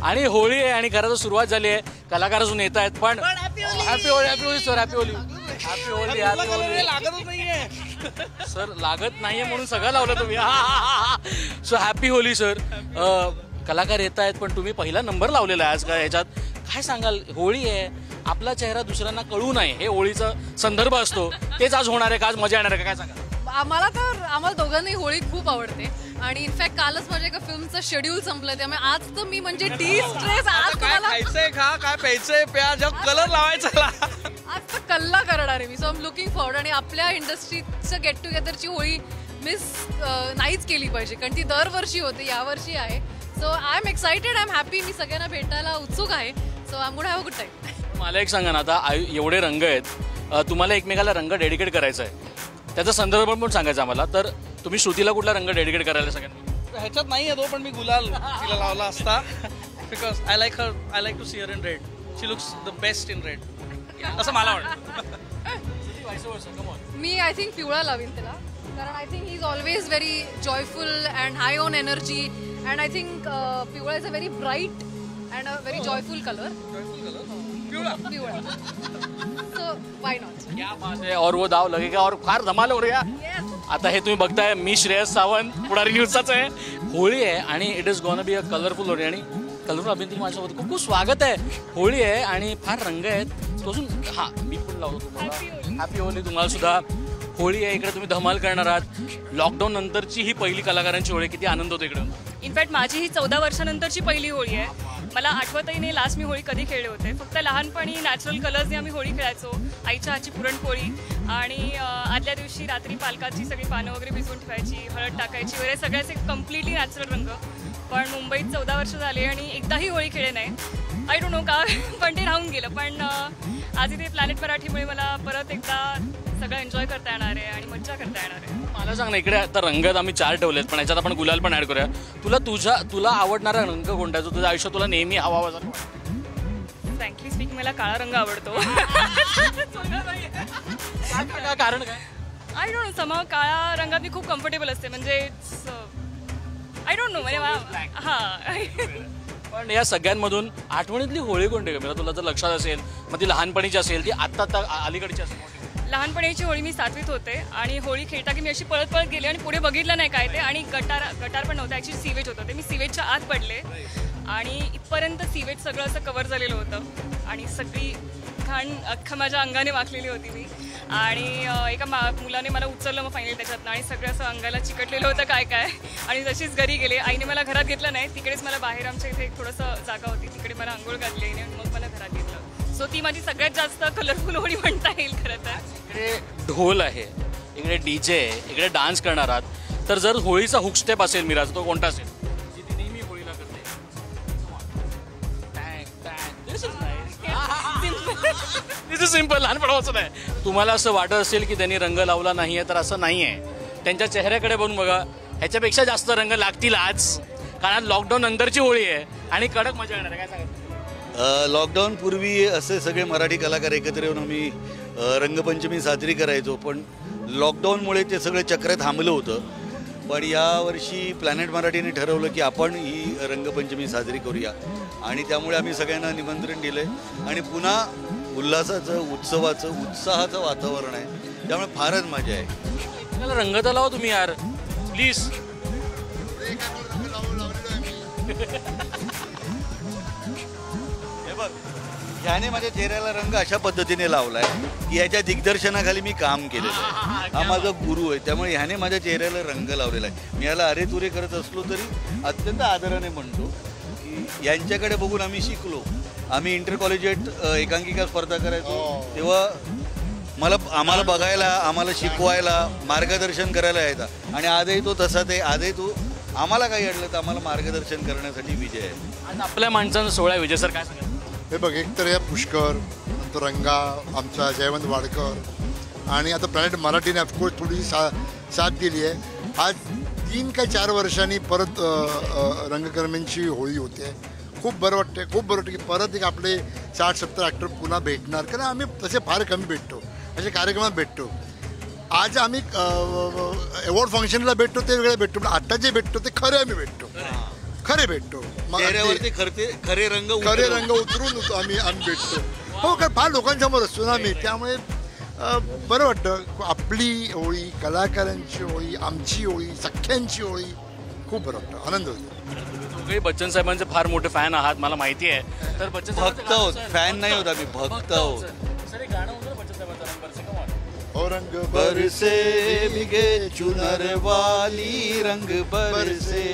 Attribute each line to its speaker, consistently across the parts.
Speaker 1: आणि होळी आहे आणि खरं तर सुरुवात झाली आहे. कलाकार अजून येत आहेत पण happy Holi sir. Happy Holi. Happy Holi. Happy Holi.
Speaker 2: लागतच नाहीये
Speaker 1: सर लागत नाहीये म्हणून सगळं लावलं तुम्ही. So happy Holi sir. कलाकार येत आहेत पण तुम्ही पहिला नंबर लावलेला आहे आज का ह्याच्यात. काय सांगाल? होळी आहे, आपला चेहरा दुसऱ्यांना कळू नये हे होळीचा संदर्भ असतो. तेच आज होणार आहे का? आज मजा येणार आहे का? काय सांगा?
Speaker 3: आम्हाला दोघांनाही होळी खूप आवडते आणि इनफॅक्ट कालच माझ्या एका फिल्मचं शेड्यूल संपलं त्यामुळे आज तर मी म्हणजे डिस्ट्रेस. आज
Speaker 2: काय खायचंय खा, काय प्यायचंय प्या, जग कलर लावायचा
Speaker 3: आज तर कल्ला करणार आहे मी. So I am looking forward. आणि आपल्या इंडस्ट्रीचं गेट टुगेदरची होळी मिस नाहीच केली पाहिजे कारण ती दरवर्षी होते, यावर्षी आहे. So I am excited, I am happy. मी सगळ्यांना भेटायला उत्सुक आहे. So I am gonna have a good time.
Speaker 1: मला एक सांगा ना, आता एवढे रंग आहेत, तुम्हाला एकमेकाला रंग डेडिकेट करायचा आहे, त्याचा संदर्भ पण सांगायचा आम्हाला. तर तुम्ही श्रुतीला कुठला रंग डेडिकेट करायला सगळ्यांना?
Speaker 2: ह्याच्यात नाही आहे तो, पण मी गुलाल तिला लावला असता because I like to see her in red. She looks the best in red असं मला वाटतं.
Speaker 3: मी आय थिंक पिवळा लावीन त्याला कारण I think he is always very joyful and high on energy and I think पिवळा is a very bright and a very joyful colour. पिवळा. So why not.
Speaker 1: और वो दाव लगेगा और फार धमाल हो रही है. आता हे तुम्ही बघताय, मी श्रेयस सावंत, पुढारी न्यूजचाच आहे. होळी आहे आणि it is gonna be a colourful Holi आणि कलरफुल अभिनेत्री माझ्यासोबत खूप खूप स्वागत आहे. होळी आहे आणि फार रंग आहेत. तोसून मी पण लावतो तुम्हाला हॅपी होळी. तुम्हाला सुद्धा होळी आहे. इकडे तुम्ही धमाल करणार आहात. लॉकडाऊन नंतरची ही पहिली कलाकारांची होळी. किती आनंद होतो इकडे.
Speaker 4: इनफॅक्ट माझी ही 14 वर्षानंतरची पहिली होळी आहे. मला आठवतही नाही लास्ट मी होळी कधी खेळले होते. फक्त लहानपणी नॅचरल कलर्सने आम्ही होळी खेळायचो. आईच्या हातची पुरणपोळी आणि आदल्या दिवशी रात्री पालकाची सगळी पानं वगैरे भिजवून ठेवायची, हळद टाकायची वगैरे, सगळ्याचे कम्प्लिटली नॅचरल रंग. पण मुंबईत 14 वर्ष झाली आणि एकदाही होळी खेळले नाही. आय डोंट नो का, पण ते राहून गेलं. पण आज इथे प्लॅनेट मराठीमुळे मला परत एकदा सगळं एन्जॉय करता येणार आहे आणि मज्जा करता येणार आहे.
Speaker 1: मला सांग ना, इकडे आता रंगात आम्ही 4 ठेवलेत पण याच्यात आपण गुलाल पण ऍड करूया. तुला आवडणारा रंग कोणता जो तुझ्या आयुष्यात तुला नेहमी हवा?
Speaker 4: फ्रँकली स्पीक मला काळा रंग आवडतो.
Speaker 1: कारण काय?
Speaker 4: आय डोंट नो, समाव काळ्या रंगात मी खूप कम्फर्टेबल असते. म्हणजे आय डोंट नो म्हणजे हां.
Speaker 1: पण या सगळ्यांमधून आठवणीतली होळी कोणती का? तुला जर लक्षात असेल मग ती लहानपणीची असेल, ती आत्ता अलीकडची असेल.
Speaker 4: लहानपणीची होळी मी 7वीत होते आणि होळी खेळता की मी अशी पळत पळत गेली आणि पुढे बघितलं नाही काय ते. आणि गटार पण नव्हतं, ॲक्च्युली सीवेज होतं ते. मी सीवेजच्या आत पडले आणि इथपर्यंत सीवेज सगळं असं कव्हर झालेलं होतं आणि सगळी घाण अख्खा माझ्या अंगाने वाकलेली होती मी. आणि एका मुलाने मला उचललं मग फायनली त्याच्यातनं आणि सगळं असं अंगाला चिकटलेलं होतं काय काय. आणि जशीच घरी गेले, आईने मला घरात घेतलं नाही. तिकडेच मला बाहेर आमच्या इथे एक थोडंसं जागा होती, तिकडे मला आंघोळ घातली आणि मग मला घरात घेतलं. सो ती माझी सगळ्यात जास्त कलरफुल होळी म्हणता येईल खरं तर.
Speaker 1: इकडे ढोल आहे, इकडे डीजे आहे, इकडे डान्स करणार आहात. तर जर होळीचा हुक स्टेप असेल मिराज, तो कोणता असेल? जी ती नेहमी होळीला करते. दिस इज सिम्पल. लहानपणापासून आहे. तुम्हाला असं वाटत असेल की त्यांनी रंग लावला नाहीये, तर असं नाही आहे. त्यांच्या चेहऱ्याकडे बघून बघा, ह्याच्यापेक्षा जास्त रंग लागतील आज, कारण लॉकडाऊन नंतरची होळी आहे आणि कडक मजा येणार आहे. काय सांगा?
Speaker 5: लॉकडाऊन पूर्वी असे सगळे मराठी कलाकार एकत्र येऊन आम्ही रंगपंचमी साजरी करायचो. पण लॉकडाऊनमुळे ते सगळं चक्र थांबलं होतं. पण यावर्षी प्लॅनेट मराठीने ठरवलं की आपण ही रंगपंचमी साजरी करूया आणि त्यामुळे आम्ही सगळ्यांना निमंत्रण दिलं आहे आणि पुन्हा उल्हासाचं, उत्सवाचं, उत्साहाचं वातावरण आहे. त्यामुळे फारच मजा आहे.
Speaker 1: रंग तर लावा तुम्ही यार प्लीज.
Speaker 5: हे बघ, ह्याने माझ्या चेहऱ्याला रंग अशा पद्धतीने लावलाय की याच्या दिग्दर्शनाखाली मी काम केलेलं आहे. हा माझा गुरु आहे, त्यामुळे ह्याने माझ्या चेहऱ्याला रंग लावलेला आहे. मी याला अरे तुरे करत असलो तरी अत्यंत आदराने म्हणतो की यांच्याकडे बघून आम्ही शिकलो. आम्ही इंटर कॉलेजिएट एकांकिका स्पर्धा करायचो तेव्हा आम्हाला बघायला, आम्हाला शिकवायला, मार्गदर्शन करायला यायचा आणि आजही तो तसाच आहे. आजही तो आम्हाला काही अडलं तर आम्हाला मार्गदर्शन करण्यासाठी विजय आहे.
Speaker 1: आणि आपल्या माणसांचा सोहळा विजय सर काय सांगा?
Speaker 6: हे बघ, एक तर या पुष्कर, नंतर रंगा, आमचा जयवंत वाडकर आणि आता प्लॅनेट मराठीने ऑफकोर्स थोडी साथ दिली आहे. आज 3 का 4 वर्षांनी परत रंगकर्मींची होळी होते. खूप बरं वाटतं की परत एक आपले 60-70 ॲक्टर पुन्हा भेटणार. कारण आम्ही तसे फार कमी भेटतो, असे कार्यक्रमात भेटतो. आज आम्ही अवॉर्ड फंक्शनला भेटतो ते वेगळे भेटतो, पण आत्ता जे भेटतो ते खरे आम्ही भेटतो. खरे भेटतो
Speaker 5: चेहऱ्यावरती खरे रंग
Speaker 6: खरे रंग उतरून आम्ही भेटतो. हो, कारण फार लोकांसमोर असतो ना आम्ही, त्यामुळे बरं वाटतं. आपली होळी, कलाकारांची होळी, आमची होळी, सख्यांची होळी, खूप बरं वाटतं, आनंद होतो.
Speaker 1: तुम्ही बच्चन साहेबांचे फार मोठे फॅन आहात मला माहिती आहे. तर बच्चन
Speaker 5: भक्त आहोत, फॅन नाही होत आम्ही, भक्त आहोत.
Speaker 1: सर एक गाणं होतं बच्चन साहेबांचं रंग बरसे, come on.
Speaker 6: हो, रंग
Speaker 5: बरसे भिगे चुनर वाली रंग बरसे,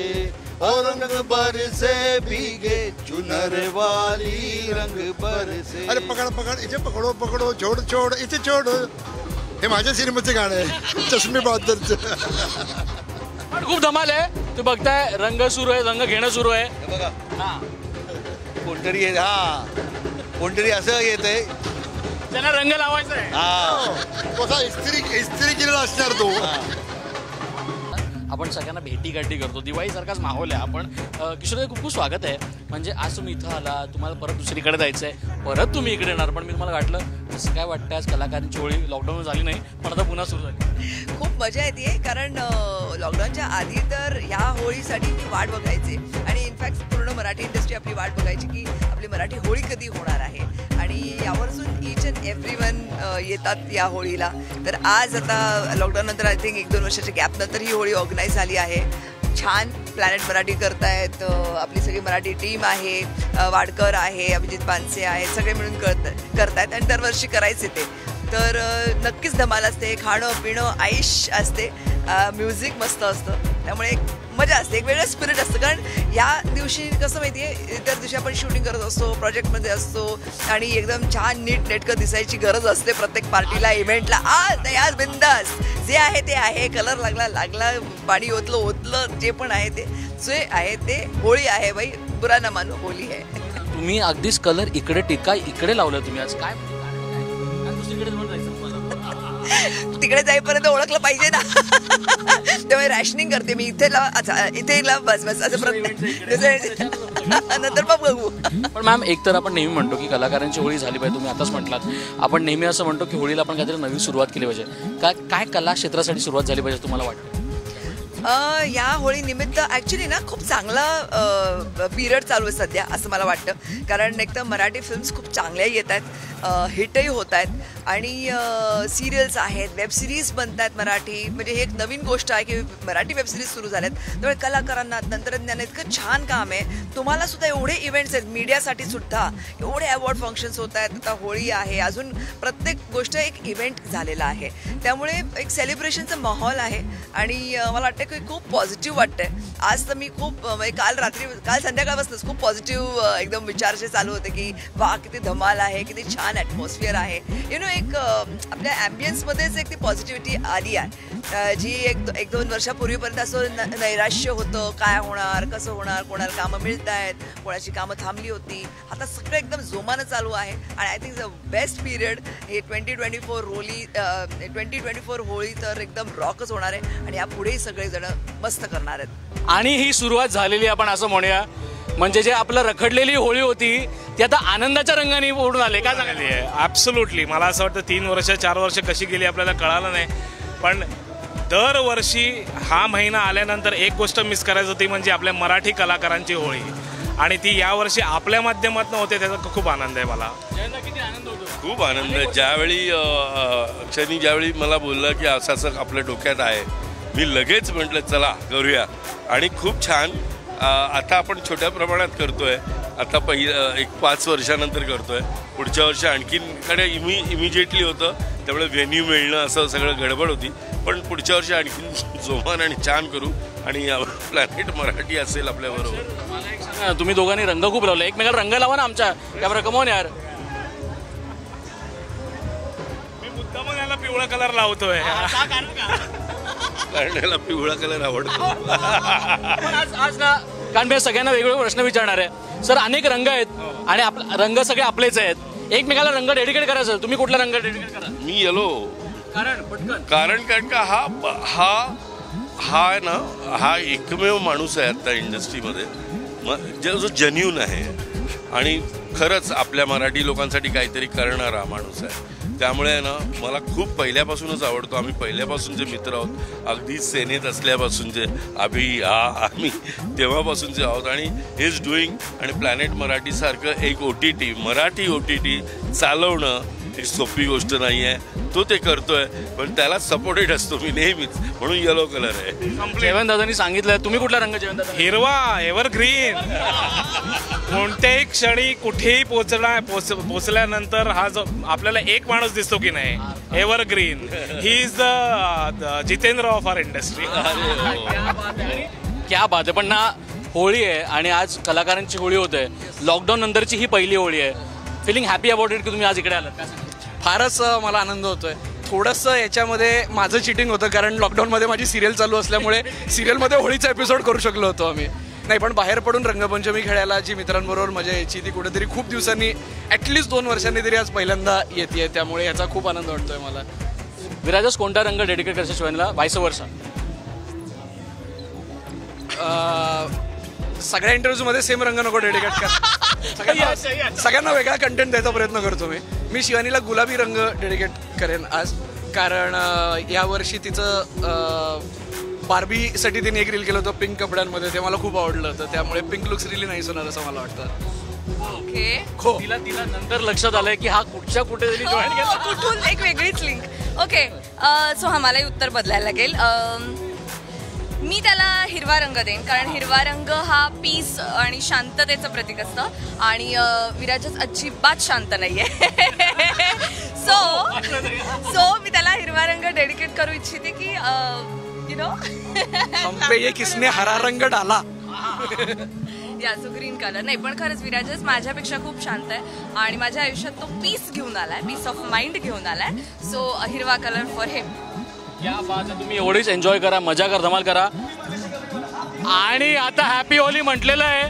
Speaker 5: ओ रंग बरसे भिगे चुनर वाली रंग बरसे.
Speaker 6: अरे पकड पकड, इथे पकडो पकडो, छोड छोड, इथे छोड. हे माझ्या सिनेमाचं गाणं आहे, चष्मे बहादरचं.
Speaker 1: पण खूप धमाल आहे. तुम्ही बघताय रंग सुरू आहे, रंग घेणं सुरू आहे.
Speaker 5: हे बघा, कोणतरी असं येत आहे,
Speaker 1: त्यांना रंग लावायचा आहे.
Speaker 6: कसा इस्त्री केलेला असणार तो.
Speaker 1: आपण सगळ्यांना भेटीगाठी करतो, दिवाळीसारखाच माहोल आहे. आपण किशोर खूप खूप स्वागत आहे. म्हणजे आज तुम्ही इथं आला, तुम्हाला परत दुसरीकडे जायचं आहे, परत तुम्ही इकडे येणार. पण मी तुम्हाला वाटलं कसं काय वाटतं, आज कलाकारांची होळी लॉकडाऊन झाली नाही पण आता पुन्हा सुरू झाली.
Speaker 7: खूप मजा येते, कारण लॉकडाऊनच्या आधी तर ह्या होळीसाठी मी वाट बघायचे आणि इनफॅक्ट पूर्ण मराठी इंडस्ट्री आपली वाट बघायची की आपली मराठी होळी कधी होणार आहे. आणि यावरून ईच अँड एव्हरी वन येतात या होळीला. तर आज आता लॉकडाऊन नंतर आय थिंक 1-2 वर्षाच्या गॅप नंतर ही होळी ऑर्गनाईज झाली आहे. छान प्लॅनेट मराठी करतायत, आपली सगळी मराठी टीम आहे, वाडकर आहे, अभिजित पानसे आहे, सगळे मिळून करतायत आणि दरवर्षी करायचे ते. तर नक्कीच धमाल असते, खाणं पिणं आईश असते, म्युझिक मस्त असतं, त्यामुळे एक मजा असते, एक वेगळं स्पिरिट असतं. कारण या दिवशी कसं माहिती आहे, इतर दिवशी आपण शूटिंग करत असतो, प्रोजेक्टमध्ये असतो आणि एकदम छान नीट नेटकं दिसायची गरज असते प्रत्येक पार्टीला, इव्हेंटला. आज बिंदास जे आहे ते आहे, कलर लागला, पाणी ओतलं, जे पण आहे ते जे आहे ते होळी आहे बाई, बुरा ना मानो, होळी आहे.
Speaker 1: तुम्ही अगदीच कलर इकडे टिका इकडे लावलं तुम्ही आज, काय दुसरीकडे जायचं.
Speaker 7: तिकडे जाईपर्यंत ओळखलं पाहिजे ना. त्यामुळे रॅशनिंग करते मी, इथे लाव बस असं नंतर मग बघू.
Speaker 1: पण मॅम एक तर आपण नेहमी म्हणतो की कलाकारांची होळी झाली पाहिजे, तुम्ही आताच म्हटलात. आपण नेहमी असं म्हणतो की होळीला आपण काहीतरी नवी सुरुवात केली पाहिजे. काय कला क्षेत्रासाठी सुरुवात झाली पाहिजे तुम्हाला वाटतं?
Speaker 7: या होळीनिमित्त ॲक्च्युली ना खूप चांगला पिरियड चालू आहे सध्या असं मला वाटतं. कारण एक तर मराठी फिल्म्स खूप चांगल्या येत आहेत, हिटही होत आहेत आणि सिरियल्स आहेत, वेबसिरीज बनत आहेत मराठी. म्हणजे हे एक नवीन गोष्ट आहे की मराठी वेबसिरीज सुरू झाल्यात. त्यामुळे कलाकारांना, तंत्रज्ञान इतकं छान काम आहे. तुम्हाला सुद्धा एवढे इव्हेंट्स आहेत, मीडियासाठी सुद्धा एवढे अवॉर्ड फंक्शन्स होत आहेत. आता होळी आहे, अजून प्रत्येक गोष्ट एक इव्हेंट झालेला आहे. त्यामुळे एक सेलिब्रेशनचा माहोल आहे आणि मला वाटतं की खूप पॉझिटिव्ह वाटतंय. आज तर मी खूप काल संध्याकाळपासूनच खूप पॉझिटिव्ह एकदम विचारचे चालू होते की वा किती धमाल आहे, किती छान ॲटमॉस्फिअर आहे. एक आपल्या ॲम्बियन्समध्येच एक ती पॉझिटिव्हिटी आली आहे, जी 1-2 वर्षापूर्वीपर्यंत असं नैराश्य होतं, काय होणार, कसं होणार, कोणाला कामं मिळत आहेत, कोणाची कामं थांबली होती. आता सगळं एकदम जोमानं चालू आहे आणि I think the best period हे 2024 होळी तर एकदम रॉकच होणार आहे आणि यापुढेही सगळेजण मस्त करणार आहेत.
Speaker 1: आणि ही सुरुवात झालेली आपण असं म्हणूया, म्हणजे जे आपलं रखडलेली होळी होती ती आता आनंदाच्या रंगाने उडून आले. काय सांगायला?
Speaker 8: ॲब्सोल्युटली. मला असं वाटतं 3 वर्ष 4 वर्ष कशी गेली आपल्याला कळालं नाही, पण दरवर्षी हा महिना आल्यानंतर एक गोष्ट मिस करायची होती, म्हणजे आपल्या मराठी कलाकारांची होळी. आणि ती यावर्षी आपल्या माध्यमातून होते, त्याचा खूप आनंद आहे मला.
Speaker 1: किती आनंद होतो?
Speaker 9: खूप आनंद आहे. ज्यावेळी मला बोललं की असं आपल्या डोक्यात आहे, मी लगेच म्हटलं चला करूया. आणि खूप छान. आता आपण छोट्या प्रमाणात करतोय, आता एक 5 वर्षानंतर करतोय. पुढच्या वर्षी आणखीन इमिजिएटली होतं, त्यामुळे व्हेन्यू मिळणं असं सगळं गडबड होती. पण पुढच्या वर्षी आणखीन जोमान आणि छान करू आणि प्लॅनेट मराठी असेल आपल्याबरोबर.
Speaker 1: मला एक सांगा, तुम्ही दोघांनी रंग खूप लावले, एकमेकाला रंग लावा ना आमच्या कॅमेरा. कमवून यार,
Speaker 8: मी मुद्दामून याला पिवळा कलर लावतोय.
Speaker 9: कारण याला पिवळा कलर आवडतो.
Speaker 1: आज ना, कारण मी सगळ्यांना वेगवेगळे प्रश्न विचारणार आहे. सर, अनेक रंग आहेत आणि रंग सगळे आपलेच आहेत. एकमेकाला रंग डेडिकेट करायचं, तुम्ही कुठला रंग डेडिकेट करा?
Speaker 9: मी येलो. कारण का हा एकमेव माणूस आहे आता इंडस्ट्रीमध्ये जो जेन्युइन आहे आणि खरंच आपल्या मराठी लोकांसाठी काहीतरी करणारा माणूस आहे. त्यामुळे ना मला खूप पहिल्यापासूनच आवडतो. आम्ही पहिल्यापासूनचे मित्र आहोत, अगदी सेनेत असल्यापासूनचे आम्ही तेव्हापासूनचे आहोत. आणि ही इज डुईंग, आणि प्लॅनेट मराठीसारखं एक OTT, मराठी OTT चालवणं ही सोपी गोष्ट नाही आहे. तो ते करतोय, पण त्याला सपोर्टेड असतो मी नेहमीच, म्हणून येलो कलर आहे.
Speaker 1: जयवंत दादांनी सांगितलं. तुम्ही कुठला रंग जयवंत दादा?
Speaker 8: हिरवा, एव्हरग्रीन. कोणत्याही क्षणी कुठेही पोचल्यानंतर हा जो आपल्याला एक माणूस दिसतो की नाही, evergreen. He is the Jitendra of our industry.
Speaker 1: क्या बात आहे. पण ना होळी आहे आणि आज कलाकारांची होळी होते. लॉकडाऊन नंतरची ही पहिली होळी आहे. फिलिंग हॅपी अबाउट इट की तुम्ही आज इकडे आलात?
Speaker 2: फारच मला आनंद होतोय. थोडंसं याच्यामध्ये माझं चिटिंग होतं, कारण लॉकडाऊनमध्ये माझी सिरियल चालू असल्यामुळे सिरियलमध्ये होळीचा एपिसोड करू शकलो होतो आम्ही नाही. पण बाहेर पडून रंगपंचमी खेळायला जी मित्रांबरोबर मजा यायची ती कुठेतरी खूप दिवसांनी, ॲटलिस्ट 2 वर्षांनी तरी आज पहिल्यांदा येते. त्यामुळे याचा खूप आनंद वाटतोय मला.
Speaker 1: विराजस कोणता रंग डेडिकेट करतो शिवानीला? वाईस वर्षा.
Speaker 2: सगळ्या इंटरव्ह्यूमध्ये सेम रंग नको डेडिकेट कर. सगळ्यांना वेगळा कंटेंट द्यायचा प्रयत्न करतो मी शिवानीला गुलाबी रंग डेडिकेट करेन आज, कारण यावर्षी तिचं बार्बीसाठी तिने एक रील केलं होतं पिंक कपड्यांमध्ये, ते मला खूप आवडलं होतं. त्यामुळे पिंक लुक्स रिली नाईस होणार असं मला वाटतं.
Speaker 4: ओके.
Speaker 1: तिला नंतर लक्षात आलंय की हा कुठेतरी जॉईन केला.
Speaker 4: कुठून एक वेगळीच लिंक. ओके, सो मलाही उत्तर बदलायला लागेल. मी त्याला हिरवा रंग देईन, कारण हिरवा रंग हा पीस आणि शांततेचं प्रतीक असतं, आणि विराजच अजिबात शांत नाहीये. सो मी त्याला हिरवा रंग डेडिकेट करू इच्छिते की यु नो
Speaker 2: ये किसने हरा रंग डाला.
Speaker 4: So green colour. नाही, पण खरंच विराजच माझ्यापेक्षा खूप शांत आहे आणि माझ्या आयुष्यात तो पीस घेऊन आलाय, पीस ऑफ माइंड घेऊन आलाय. सो हिरवा कलर फॉर हिम.
Speaker 1: क्या बात आहे. तुम्ही एवढीच एन्जॉय करा, मजा करा, धमाल करा. आणि आता हॅपी होली म्हटलेलं आहे.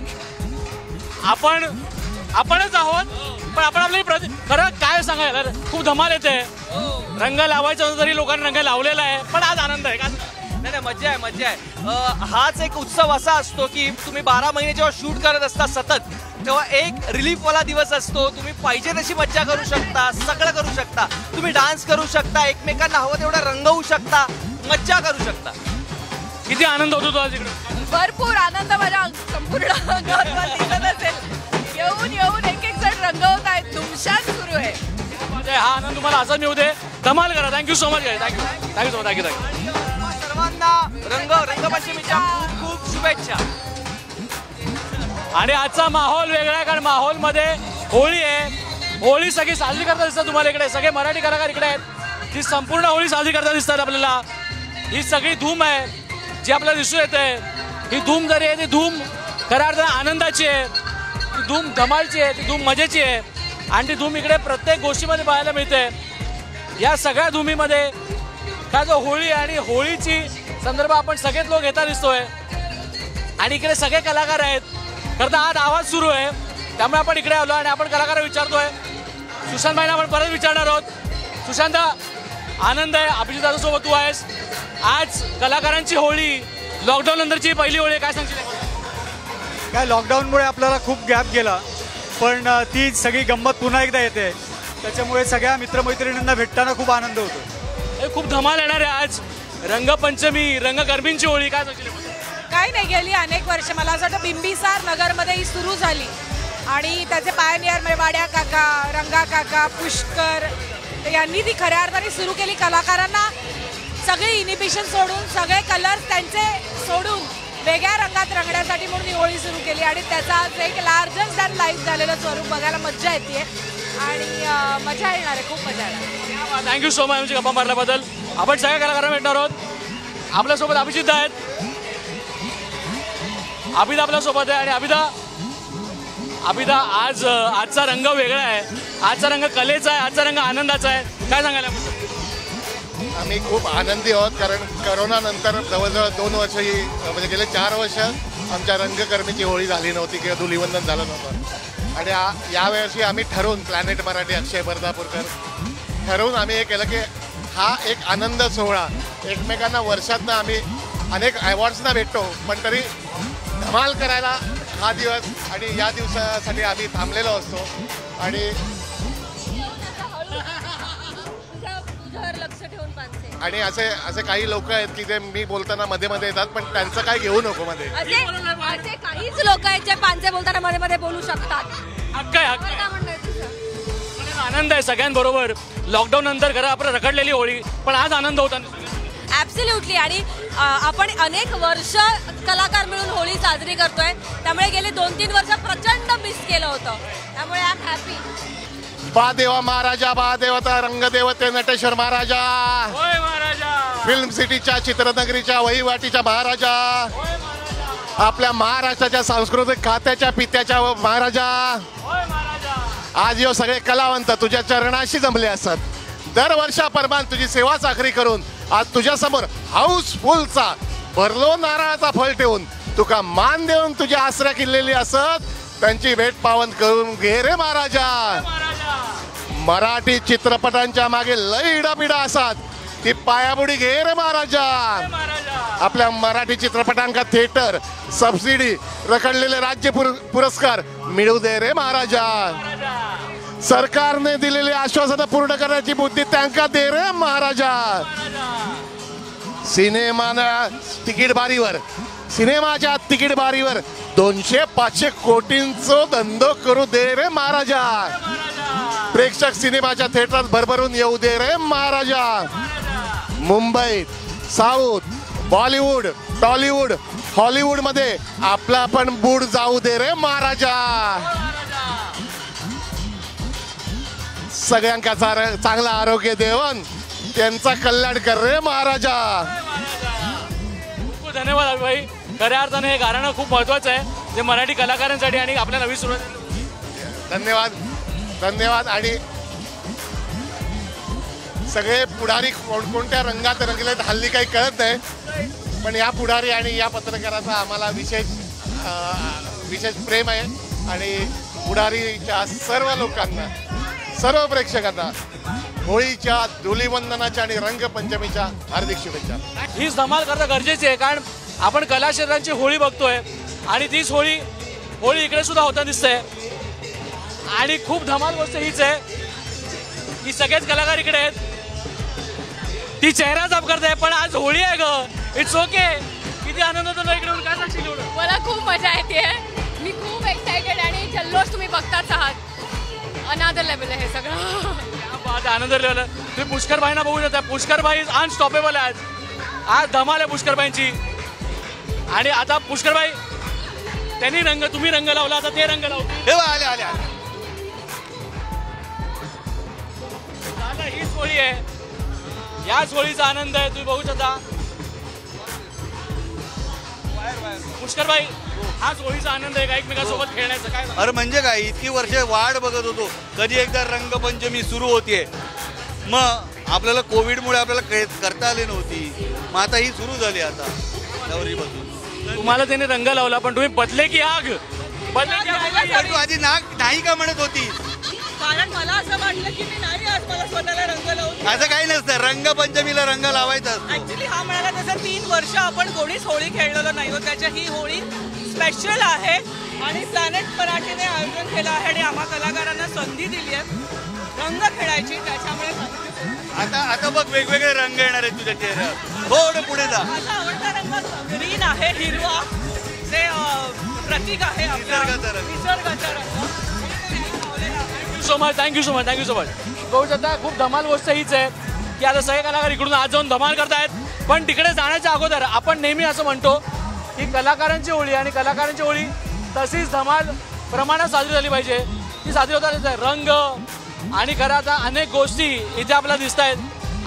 Speaker 1: आपणच आहोत, पण आपण आपली खरं काय सांगायला खूप धमाल येते. रंग लावायचं होतं तरी लोकांनी रंग लावलेला आहे, पण आज आनंद आहे.
Speaker 2: नाही, मजा आहे. हाच एक उत्सव असा असतो की तुम्ही 12 महिने जेव्हा शूट करत असता सतत, तेव्हा एक रिलीफवाला दिवस असतो. तुम्ही पाहिजे तशी मज्जा करू शकता, सगळं करू शकता. तुम्ही डान्स करू शकता, एकमेकांना हवं तेवढा रंगवू शकता, मज्जा करू शकता.
Speaker 1: किती आनंद होतो तो आज इकडे?
Speaker 3: भरपूर आनंद माझ्या संपूर्ण अंगावर दिसत असेल. येऊन एक जण रंगवत आहेत. धुमशान सुरू आहे.
Speaker 1: हा आनंद तुम्हाला असा मिळू दे. धमाल करा. Thank you so much. Thank you so much.
Speaker 2: सर्वांना रंगपंचमीच्या खूप शुभेच्छा.
Speaker 1: आणि आजचा माहोल वेगळा आहे, कारण माहोलमध्ये होळी आहे. होळी सगळी साजरी करता दिसतात तुम्हाला इकडे. सगळे मराठी कलाकार इकडे आहेत. ती संपूर्ण होळी साजरी करता दिसतात आपल्याला. ही सगळी धूम आहे जी आपल्याला दिसून येते. ही धूम जरी आहे ती धूम खऱ्या अर्थाने आनंदाची आहे, ती धूम धमालची आहे, ती धूम मजेची आहे. आणि ती धूम इकडे प्रत्येक गोष्टीमध्ये पाहायला मिळते. या सगळ्या धुमीमध्ये का जो होळी आणि होळीची संदर्भ आपण सगळेच लोक घेता दिसतोय. आणि इकडे सगळे कलाकार आहेत. खरं तर आज आवाज सुरू आहे, त्यामुळे आपण इकडे आलो आणि आपण कलाकार विचारतोय. सुशांत भाईंना आपण परत विचारणार आहोत. सुशांत, आनंद आहे अभिजित दादासोबत तू आहेस. आज कलाकारांची होळी, लॉकडाऊन नंतरची पहिली होळी, काय सांगशील?
Speaker 10: काय लॉकडाऊनमुळे आपल्याला खूप गॅप गेला, पण ती सगळी गंमत पुन्हा एकदा येते. त्याच्यामुळे सगळ्या मित्रमैत्रिणींना भेटताना खूप आनंद होतो.
Speaker 1: खूप धमाल येणार आहे आज. रंगपंचमी, रंगगर्मींची होळी, काय सांगशील?
Speaker 3: काय नाही, गेली अनेक वर्ष मला असं वाटतं बिंबिसार नगरमध्ये ही सुरू झाली आणि त्याचे पायनियर म्हणजे वाड्या काका, रंगा काका, पुष्कर यांनी ती खऱ्या अर्थाने सुरू केली. कलाकारांना सगळे इनिबिशन सोडून, सगळे कलर्स त्यांचे सोडून वेगळ्या रंगात रंगण्यासाठी म्हणून ही होळी सुरू केली आणि त्याचा आज एक लार्जर दॅन लाईफ झालेलं स्वरूप बघायला मजा येते आणि मजा येणार आहे, खूप मजा येणार.
Speaker 1: थँक्यू सो मच गप्पा मारल्याबद्दल. आपण सगळ्या कलाकारांना भेटणार आहोत. आपल्यासोबत अभिजित आहेत, अभिदा आपल्यासोबत आहे. आणि अभिदा आजचा रंग वेगळा आहे. आजचा रंग कलेचा आहे, आजचा रंग आनंदाचा आहे. काय सांगायला?
Speaker 6: आम्ही खूप आनंदी आहोत, कारण करोनानंतर जवळजवळ 2 वर्ष ही म्हणजे गेले 4 वर्ष आमच्या रंगकर्मीची होळी झाली नव्हती किंवा धुलिवंदन झालं नव्हतं. आणि यावेळी आम्ही ठरवून प्लॅनेट मराठी, अक्षय बर्दापूरकर ठरवून आम्ही हे केलं की हा एक आनंद सोहळा, एकमेकांना वर्षातनं आम्ही अनेक अवॉर्ड्सना भेटतो, पण तरी धमाल करायला हा दिवस आणि या दिवसासाठी आम्ही थांबलेलो असतो. आणि
Speaker 11: आणि असे काही लोक आहेत की जे मी बोलताना मध्ये मध्ये येतात, पण त्यांचं काय घेऊ नको मध्ये.
Speaker 12: असे काहीच लोक आहेत जे पांचे बोलताना मध्ये मध्ये बोलू शकतात.
Speaker 1: हक्क आहे, हक्क आहे.
Speaker 12: काय म्हणणं आहे तुझं?
Speaker 1: आनंद आहे सगळ्यांबरोबर. लॉकडाऊन नंतर घरा आपण रखडलेली होळी, पण आज आनंद होता.
Speaker 12: ॲब्सोल्युटली. आणि आपण अनेक वर्ष कलाकार मिळून होळी साजरी करतोय, त्यामुळे गेली 2-3 वर्ष प्रचंड मिस केलं होतं, त्यामुळे आय एम हॅपी.
Speaker 11: बा देवा महाराजा, बा देवता रंगदेवते नटेश्वर महाराजा,
Speaker 1: होय महाराजा.
Speaker 11: फिल्म सिटीच्या, चित्रनगरीच्या, वहिवाटीच्या महाराजा, आपल्या महाराष्ट्राच्या सांस्कृतिक खात्याच्या पित्याच्या महाराजा, आज यो सगळे कलावंत तुझ्या चरणाशी जमले असत. दरवर्षाप्रमाणे तुझी सेवा चाकरी करून आज तुझ्या समोर हाऊसफुलचा भरलो नारळाचा फळ ठेवून तुका मान देऊन तुझ्या आसऱ्या किल्लेली असत, त्यांची भेट पावन करून घे रे महाराजा. मराठी चित्रपटांच्या मागे लय इडापिडा असतात, ती पायाबुडी घे रे महाराजा. आपल्या मराठी चित्रपटांका थिएटर सबसिडी रखडलेले राज्य पुरस्कार मिळू दे रे महाराजा. सरकारने दिलेली आश्वासनं पूर्ण करण्याची बुद्धी त्यांका दे रे महाराजा. सिनेमाच्या तिकीट बारीवर 200-500 कोटींचा धंदो करू दे रे महाराजा. प्रेक्षक सिनेमाच्या थिएटरात भरभरून येऊ दे रे महाराजा. मुंबईत, साऊथ, बॉलिवूड, टॉलिवूड, हॉलिवूड मध्ये आपला पण बूड जाऊ दे रे महाराजा. सगळ्यांका चांगला आरोग्य देवन त्यांचा कल्याण कर रे महाराजा.
Speaker 1: खूप धन्यवाद भाई. खऱ्या अर्थाने हे गाणं खूप महत्वाचं आहे, जे मराठी कलाकारांसाठी आणि आपल्या नवी सुरुवात.
Speaker 11: धन्यवाद, धन्यवाद. आणि सगळे पुढारी कोणकोणत्या रंगात रंगलेत हल्ली काही कळत नाही, पण या पुढारी आणि या पत्रकाराचा आम्हाला विशेष प्रेम आहे. आणि पुढारीच्या सर्व लोकांना, सर्व प्रेक्षकांना होळीच्या, धुलीवंदनाच्या आणि रंगपंचमीच्या हार्दिक शुभेच्छा.
Speaker 1: हीच धमाल करणं गरजेची आहे, कारण आपण कला क्षेत्रांची होळी बघतोय आणि तीच होळी इकडे सुद्धा होता दिसतंय. आणि खूप धमाल गोष्ट हीच आहे की सगळेच कलाकार इकडे आहेत, ती चेहरा साफ करताय, पण आज होळी आहे ग. It's okay. किती आनंद होतो ना इकडे येऊन. काय सांगशील एवढं?
Speaker 3: मला खूप मजा येते, मी खूप एक्सायटेड आणि जल्लोष तुम्ही बघताच आहात. अनादर लेवल आहे हे सगळं.
Speaker 1: आनंद लेवल. तुम्ही पुष्कर भाईंना बघू शकता. पुष्कर भाई अनस्टॉपेबल आहे. आज धमाल आहे पुष्कर भाईंची. आणि आता पुष्कर भाई त्यांनी तुम्ही रंग लावला, आता ते रंग लावतो.
Speaker 5: आले आले आले.
Speaker 1: हीच होळी आहे, याच होळीचा आनंद आहे. तुम्ही बघू शकता. पुष्कर भाई, हाच होळीचा आनंद आहे का एकमेकांसोबत खेळण्याचं? काय
Speaker 5: अरे म्हणजे काय, इतकी वर्ष वाट बघत होतो कधी एकदा रंगपंचमी सुरू होतीये. मग आपल्याला कोविडमुळे आपल्याला करता आली नव्हती, मग आता ही सुरू झाली. आता नवरीपासून
Speaker 1: तुम्हाला त्याने रंग लावला, पण तुम्ही बदले की आग
Speaker 5: तू आधी नाही का म्हणत होती?
Speaker 7: कारण मला असं वाटलं की मी नाही आज मला स्वतःला रंग लावून.
Speaker 5: असं काही नसतं, रंगपंचमीला रंग लावायचा असतो.
Speaker 7: ऍक्च्युली हा म्हणाला तसं 3 वर्ष आपण कोणीच होळी खेळलेलो नाही होत. त्याच्या ही होळी स्पेशल आहे आणि प्लॅनेट मराठीने आयोजन केलं आहे आणि आम्हा कलाकारांना संधी दिली आहे रंग खेळायची. त्याच्यामुळे
Speaker 5: आता बघ वेगवेगळे रंग येणार आहेत तुझ्या चेहऱ्यावर. थोडं पुढे जा.
Speaker 7: माझा आवडता रंग ग्रीन आहे, हिरवा, जे प्रतीक आहे
Speaker 5: निसर्गाचा रंग.
Speaker 7: निसर्गाचा रंग.
Speaker 1: So much. Thank you so much. Thank you so much. बघू शकता खूप धमाल गोष्ट हीच आहे की आता सगळे कलाकार इकडून आज जाऊन धमाल करतायत, पण तिकडे जाण्याच्या अगोदर आपण नेहमी असं म्हणतो की कलाकारांची होळी आणि कलाकारांची होळी तशीच धमाल प्रमाणात साजरी झाली पाहिजे. ती साजरी होतात रंग आणि खरं आता अनेक गोष्टी इथे आपल्याला दिसत आहेत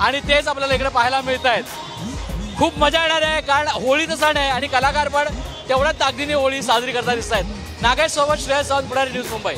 Speaker 1: आणि तेच आपल्याला इकडे पाहायला मिळत आहेत. खूप मजा येणार आहे, कारण होळीचा सण आहे आणि कलाकार पण तेवढ्याच ताकदीने होळी साजरी करता दिसत आहेत. नागेश सोबत श्रेयस सावंत, पुढारी न्यूज मुंबई.